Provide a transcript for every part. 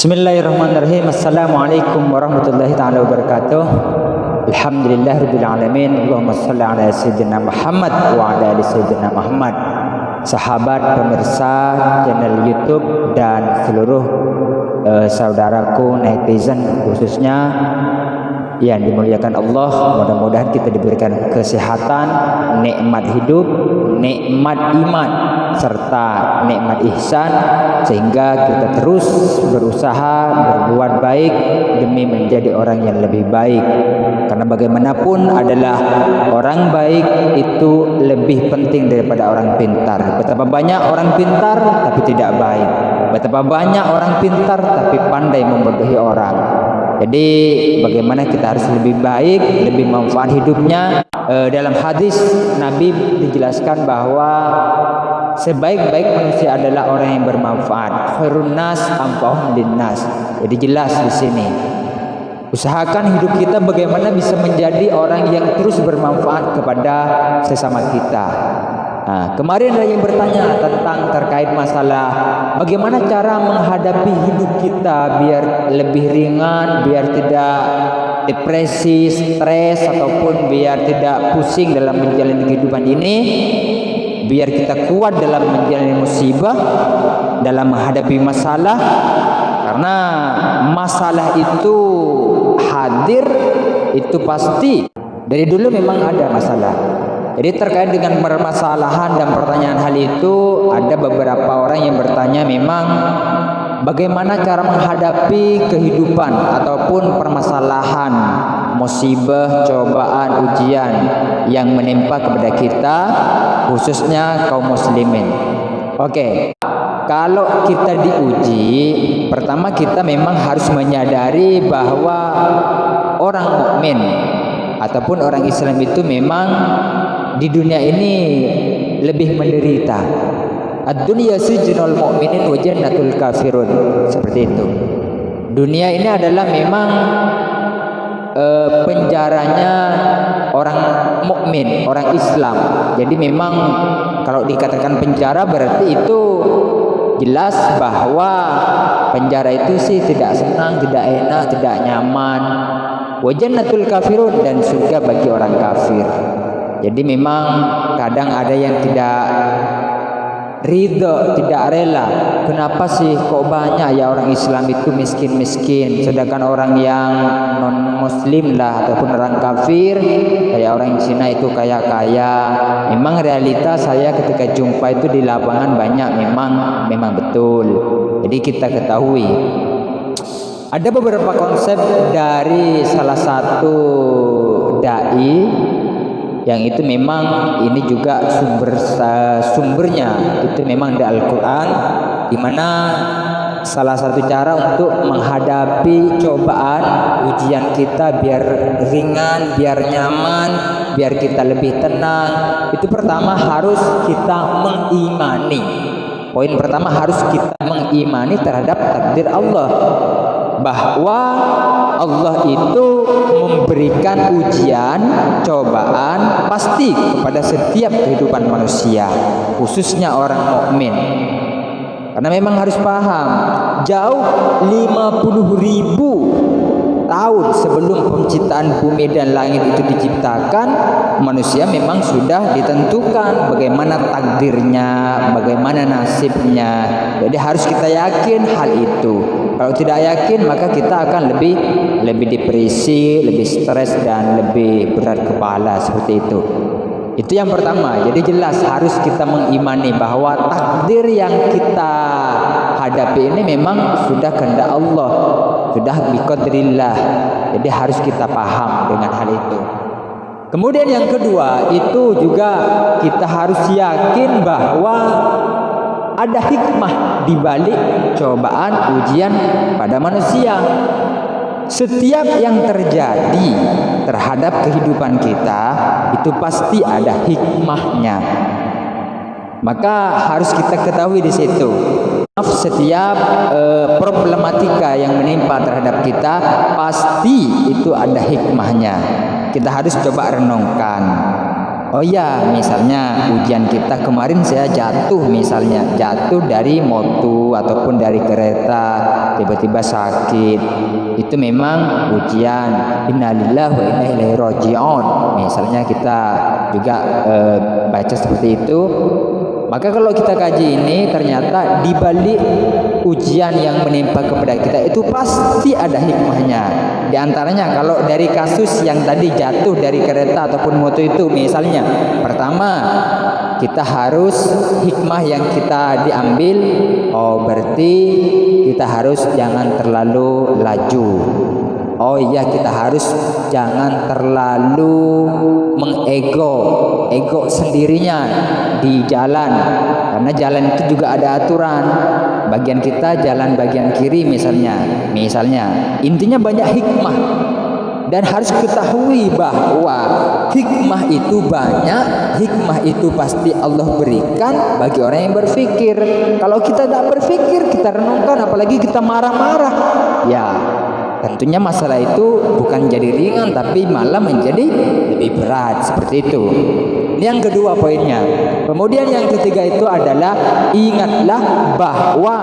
Bismillahirrahmanirrahim. Assalamualaikum warahmatullahi ta'ala wabarakatuh. Alhamdulillah rabbil alamin. Allahumma salli ala sayyidina Muhammad wa ala ali sayyidina Muhammad. Sahabat pemirsa channel YouTube dan seluruh saudaraku netizen khususnya yang dimuliakan Allah, mudah-mudahan kita diberikan kesehatan, nikmat hidup, nikmat iman, serta nikmat ihsan, sehingga kita terus berusaha berbuat baik demi menjadi orang yang lebih baik. Karena bagaimanapun adalah orang baik itu lebih penting daripada orang pintar. Betapa banyak orang pintar tapi tidak baik. Betapa banyak orang pintar tapi pandai membodohi orang. Jadi bagaimana kita harus lebih baik, lebih manfaat hidupnya. Dalam hadis Nabi dijelaskan bahwa sebaik-baik manusia adalah orang yang bermanfaat. Khairun nas anfa'uhum linnas. Jadi jelas di sini. Usahakan hidup kita bagaimana bisa menjadi orang yang terus bermanfaat kepada sesama kita. Nah, kemarin ada yang bertanya tentang terkait masalah bagaimana cara menghadapi hidup kita biar lebih ringan, biar tidak depresi, stres, ataupun biar tidak pusing dalam menjalani kehidupan ini, biar kita kuat dalam menjalani musibah, dalam menghadapi masalah. Karena masalah itu hadir, itu pasti dari dulu memang ada masalah. Jadi terkait dengan permasalahan dan pertanyaan hal itu, ada beberapa orang yang bertanya memang bagaimana cara menghadapi kehidupan ataupun permasalahan, musibah, cobaan, ujian yang menimpa kepada kita, khususnya kaum muslimin. Oke, kalau kita diuji, pertama kita memang harus menyadari bahwa orang mukmin ataupun orang Islam itu memang di dunia ini lebih menderita. Ad-dunya sijnul mu'minin wa jannatul kafirun. Seperti itu. Dunia ini adalah memang penjaranya orang mukmin, orang Islam. Jadi memang kalau dikatakan penjara berarti itu jelas bahwa penjara itu sih tidak senang, tidak enak, tidak nyaman. Wa jannatul kafirun, dan surga bagi orang kafir. Jadi memang kadang ada yang tidak ridho, tidak rela. Kenapa sih kok banyak ya orang Islam itu miskin-miskin, sedangkan orang yang non muslim lah ataupun orang kafir kayak orang Cina itu kaya-kaya. Memang realita saya ketika jumpa itu di lapangan banyak, memang betul. Jadi kita ketahui ada beberapa konsep dari salah satu dai yang itu memang ini juga sumbernya itu memang di Al-Quran, di mana salah satu cara untuk menghadapi cobaan ujian kita biar ringan, biar nyaman, biar kita lebih tenang, itu pertama harus kita mengimani. Poin pertama harus kita mengimani terhadap takdir Allah, bahwa Allah itu memberikan ujian, cobaan pasti kepada setiap kehidupan manusia, khususnya orang mukmin. Karena memang harus paham, jauh 50.000 tahun sebelum penciptaan bumi dan langit itu diciptakan, manusia memang sudah ditentukan bagaimana takdirnya, bagaimana nasibnya. Jadi harus kita yakin hal itu. Kalau tidak yakin, maka kita akan lebih depresi, lebih stres, dan lebih berat kepala seperti itu. Itu yang pertama. Jadi jelas harus kita mengimani bahwa takdir yang kita hadapi ini memang sudah kehendak Allah, sudah biqadrillah. Jadi harus kita paham dengan hal itu. Kemudian yang kedua, itu juga kita harus yakin bahwa ada hikmah di balik cobaan ujian pada manusia. Setiap yang terjadi terhadap kehidupan kita itu pasti ada hikmahnya. Maka harus kita ketahui di situ. Setiap problematika yang menimpa terhadap kita pasti itu ada hikmahnya. Kita harus coba renungkan. Oh ya, misalnya ujian kita kemarin saya jatuh, misalnya jatuh dari motor ataupun dari kereta, tiba-tiba sakit, itu memang ujian. Innalillahi wa inna ilaihi raji'un. Misalnya kita juga baca seperti itu. Maka kalau kita kaji ini, ternyata di balik ujian yang menimpa kepada kita itu pasti ada hikmahnya. Di antaranya kalau dari kasus yang tadi jatuh dari kereta ataupun motor itu, misalnya pertama kita harus hikmah yang kita diambil, oh berarti kita harus jangan terlalu laju. Oh iya, kita harus jangan terlalu ego sendirinya di jalan, karena jalan itu juga ada aturan. Bagian kita jalan bagian kiri misalnya intinya banyak hikmah. Dan harus ketahui bahwa hikmah itu banyak, hikmah itu pasti Allah berikan bagi orang yang berpikir. Kalau kita tidak berpikir, kita renungkan, apalagi kita marah-marah, ya tentunya masalah itu bukan jadi ringan, tapi malah menjadi lebih berat, seperti itu. Ini yang kedua poinnya. Kemudian yang ketiga itu adalah ingatlah bahwa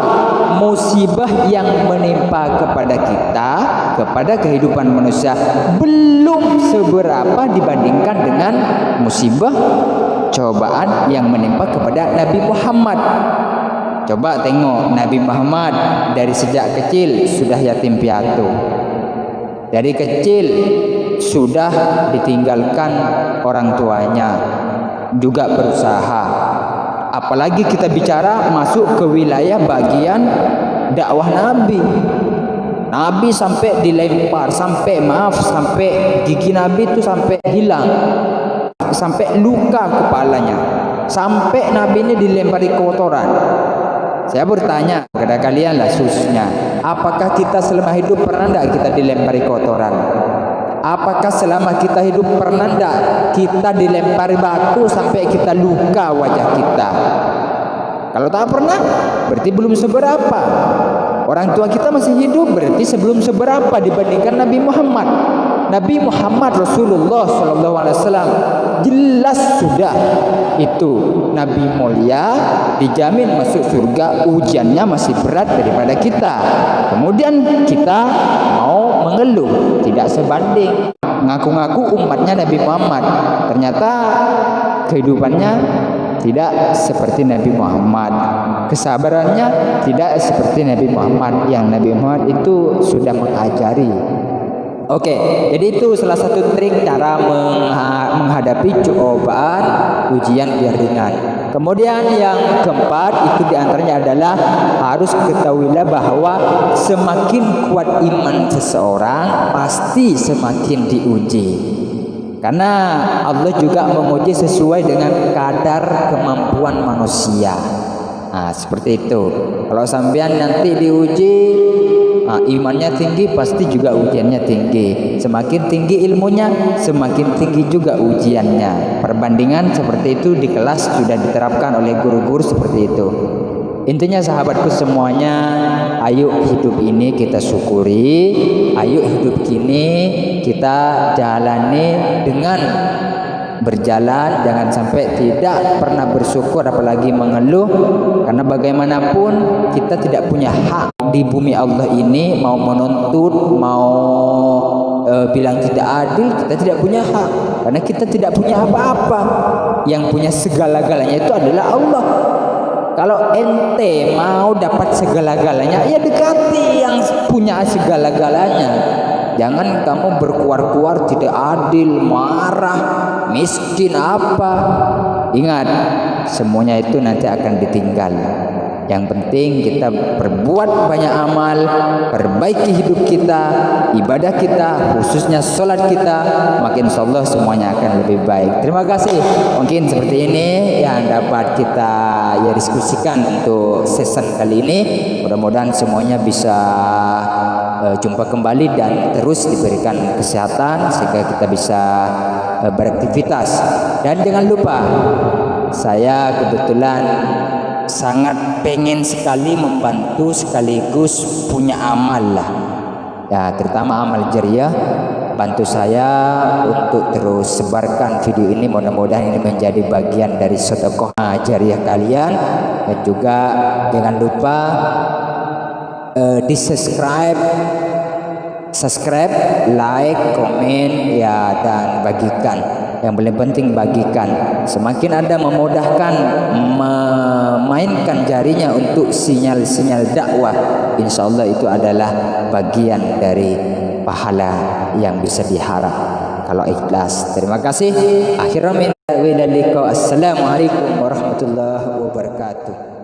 musibah yang menimpa kepada kita, kepada kehidupan manusia, belum seberapa dibandingkan dengan musibah cobaan yang menimpa kepada Nabi Muhammad. Coba tengok Nabi Muhammad dari sejak kecil sudah yatim piatu. Dari kecil sudah ditinggalkan orang tuanya, juga berusaha. Apalagi kita bicara masuk ke wilayah bagian dakwah Nabi. Nabi sampai dilempar, sampai gigi Nabi itu sampai hilang, sampai luka kepalanya, sampai Nabi ini dilempari kotoran. Saya bertanya kepada kalian lah khususnya, apakah kita selama hidup pernah tidak kita dilempari kotoran? Apakah selama kita hidup pernah tidak kita dilempari batu sampai kita luka wajah kita? Kalau tak pernah, berarti belum seberapa. Orang tua kita masih hidup, berarti sebelum seberapa dibandingkan Nabi Muhammad. Nabi Muhammad Rasulullah SAW jelas sudah itu Nabi mulia, dijamin masuk surga, ujiannya masih berat daripada kita. Kemudian kita mau mengeluh, tidak sebanding. Ngaku-ngaku umatnya Nabi Muhammad, ternyata kehidupannya tidak seperti Nabi Muhammad, kesabarannya tidak seperti Nabi Muhammad. Yang Nabi Muhammad itu sudah mengajari. Oke, jadi itu salah satu trik cara menghadapi cobaan ujian biar ringan. Kemudian yang keempat itu diantaranya adalah harus ketahuilah bahwa semakin kuat iman seseorang pasti semakin diuji. Karena Allah juga menguji sesuai dengan kadar kemampuan manusia. Nah, seperti itu. Kalau sampean nanti diuji, imannya tinggi, pasti juga ujiannya tinggi. Semakin tinggi ilmunya, semakin tinggi juga ujiannya. Perbandingan seperti itu di kelas sudah diterapkan oleh guru-guru seperti itu. Intinya sahabatku semuanya, ayo hidup ini kita syukuri, ayo hidup kini kita jalani dengan berjalan, jangan sampai tidak pernah bersyukur apalagi mengeluh. Karena bagaimanapun kita tidak punya hak di bumi Allah ini, mau menuntut, mau bilang tidak adil, kita tidak punya hak. Karena kita tidak punya apa-apa. Yang punya segala-galanya itu adalah Allah. Kalau ente mau dapat segala-galanya, ya dekati yang punya segala-galanya. Jangan kamu berkuar-kuar tidak adil, marah, miskin apa. Ingat, semuanya itu nanti akan ditinggal. Yang penting kita berbuat banyak amal, perbaiki hidup kita, ibadah kita, khususnya sholat kita, makin insyaallah semuanya akan lebih baik. Terima kasih. Mungkin seperti ini yang dapat kita diskusikan untuk season kali ini. Mudah-mudahan semuanya bisa jumpa kembali dan terus diberikan kesehatan sehingga kita bisa beraktivitas. Dan jangan lupa, saya kebetulan sangat pengen sekali membantu sekaligus punya amal lah, ya terutama amal jariah. Bantu saya untuk terus sebarkan video ini, mudah-mudahan ini menjadi bagian dari sedekah jariah kalian. Dan juga jangan lupa di subscribe, like, komen ya, dan bagikan. Yang paling penting bagikan. Semakin Anda memudahkan memainkan jarinya untuk sinyal-sinyal dakwah, insya Allah itu adalah bagian dari pahala yang bisa diharap kalau ikhlas. Terima kasih. Akhirnya Assalamualaikum warahmatullahi wabarakatuh.